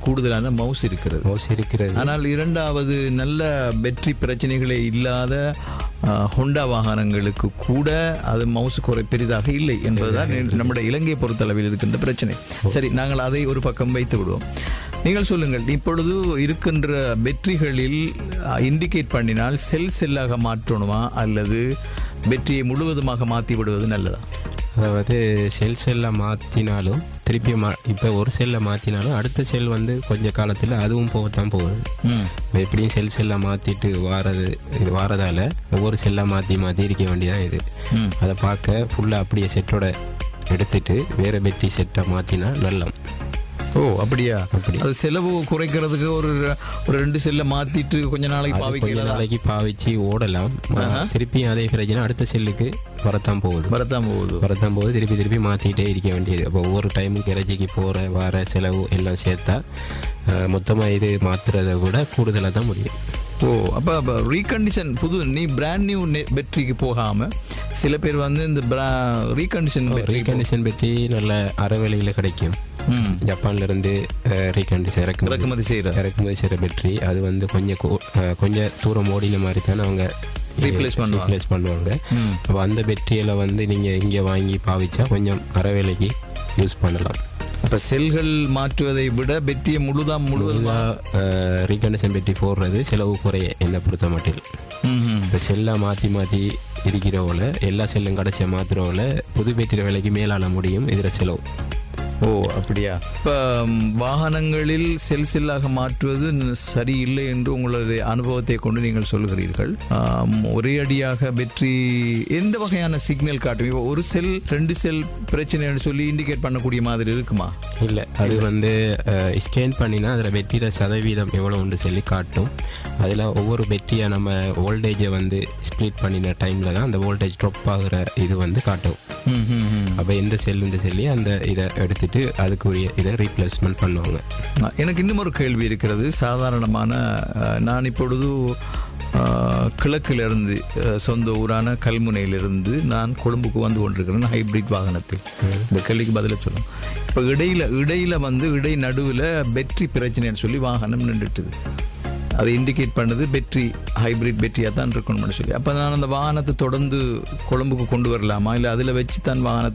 கூடுதலான மவுஸ் இருக்கிறது. ஆனால் இரண்டாவது நல்ல பேட்டரி பிரச்சனைகளே இல்லாத ஹோண்டா வாகனங்களுக்கு கூட அது மவுஸ் குறை பெரிதாக இல்லை என்பதுதான் நம்முடைய இலங்கையை பொறுத்தளவில் இருக்கின்ற பிரச்சனை. சரி, நாங்கள் அதை ஒரு பக்கம் வைத்து விடுவோம். நீங்கள் சொல்லுங்கள், இப்பொழுது இருக்கின்ற பேட்டரிகளில் இண்டிகேட் பண்ணினால் செல்லாக மாற்றணுமா அல்லது பேட்டரியை முழுவதுமாக மாற்றி விடுவது நல்லதா? அதாவது செல்லாக மாற்றினாலும் திருப்பி இப்போ ஒரு செல்லை மாற்றினாலும் அடுத்த செல் வந்து கொஞ்ச காலத்தில் அதுவும் போகத்தான் போகுது. எப்படியும் செல்லாக மாற்றிட்டு வாரதால் ஒவ்வொரு செல்லாக மாற்றி இருக்க வேண்டியதான் இது. அதை பார்க்க ஃபுல்லாக அப்படியே செட்டோட எடுத்துட்டு வேறு பேட்டரி செட்டை மாற்றினா நல்லம். ஓ, அப்படியா? அப்படி அது செலவு குறைக்கிறதுக்கு ஒரு 2 செல்லை மாற்றிட்டு கொஞ்ச நாளைக்கு பாவிச்சு ஓடலாம். திருப்பி அதே பிரச்சனை அடுத்த செல்லுக்கு வரத்தான் போகுது. திருப்பி மாற்றிக்கிட்டே இருக்க வேண்டியது. அப்போ ஒவ்வொரு டைமும் கிரச்சிக்கு போகிற வர செலவு எல்லாம் சேர்த்தா மொத்தமாக இது மாற்றுறதை விட கூடுதலாக தான் முடியும். ஓ, அப்போ ரீகண்டிஷன் நீ பிராண்ட் நியூ பேட்டரிக்கு போகாமல் சில பேர் வந்து இந்த ரீகண்டிஷன் பேட்டரி நல்ல அறவிலையில் கிடைக்கும். ஜப்பான்ல இருந்து இறக்குமதி செய்கிற பேட்டரி அது வந்து கொஞ்சம் தூரம் ஓடின மாதிரி தானே அவங்க ரீப்ளேஸ் பண்ணுவாங்க. அப்போ அந்த பேட்டரியில் வந்து நீங்கள் இங்கே வாங்கி பாவிச்சா கொஞ்சம் அறவேலைக்கு யூஸ் பண்ணலாம். அப்போ செல்கள் மாற்றுவதை விட பேட்டரியை முழுவதுமாக ரீகண்டிஷன் பேட்டரி போடுறது செலவு குறைய என்னை பொறுத்த மாட்டில். இப்போ செல்லாக மாற்றி இருக்கிறவங்கள எல்லா செல்லும் கடைசியாக மாற்றுறவங்கள புது பேட்டரி விலைக்கு மேலாள முடியும் இதில் செலவு. ஓ, அப்படியா? இப்போ வாகனங்களில் செல்லாக மாற்றுவது சரியில்லை என்று உங்களுடைய அனுபவத்தை கொண்டு நீங்கள் சொல்கிறீர்கள். ஒரே அடியாக பேட்டரி எந்த வகையான சிக்னல் காட்டும்? இப்போ ஒரு செல் 2 செல் பிரச்சனைன்னு சொல்லி இண்டிகேட் பண்ணக்கூடிய மாதிரி இருக்குமா? இல்லை, அது வந்து ஸ்கேன் பண்ணினா அதில் பேட்டரியில் சதவீதம் எவ்வளோ உண்டு சொல்லி காட்டும். அதில் ஒவ்வொரு பேட்டரியாக நம்ம வோல்டேஜை வந்து ஸ்ப்ளிட் பண்ணின டைமில் தான் அந்த வோல்டேஜ் ட்ராப் ஆகிற இது வந்து காட்டும். அப்போ எந்த செல்லுன்னு சொல்லி அந்த இதை எடுத்துட்டு அதுக்குரிய இதை ரீப்ளேஸ்மெண்ட் பண்ணுவாங்க. எனக்கு இன்னும் ஒரு கேள்வி இருக்கிறது. சாதாரணமான நான் இப்பொழுது கிழக்கிலிருந்து சொந்த ஊரான கல்முனையிலிருந்து நான் கொழும்புக்கு வந்து கொண்டிருக்கிறேன் ஹைப்ரிட் வாகனத்தில். இந்த கேள்விக்கு பதில சொல்லணும். இப்போ இடையில வந்து நடுவில் பேட்டரி பிரச்சனைன்னு சொல்லி வாகனம் நின்றுட்டுது. அதை இண்டிகேட் பண்ணுது பேட்டரி ஹைப்ரிட் பேட்டரியாக தான் இருக்கணும்னு சொல்லி. அப்போ நான் அந்த வாகனத்தை தொடர்ந்து கொழும்புக்கு கொண்டு வரலாமா இல்லை அதில் வச்சு தான் வாகனத்தை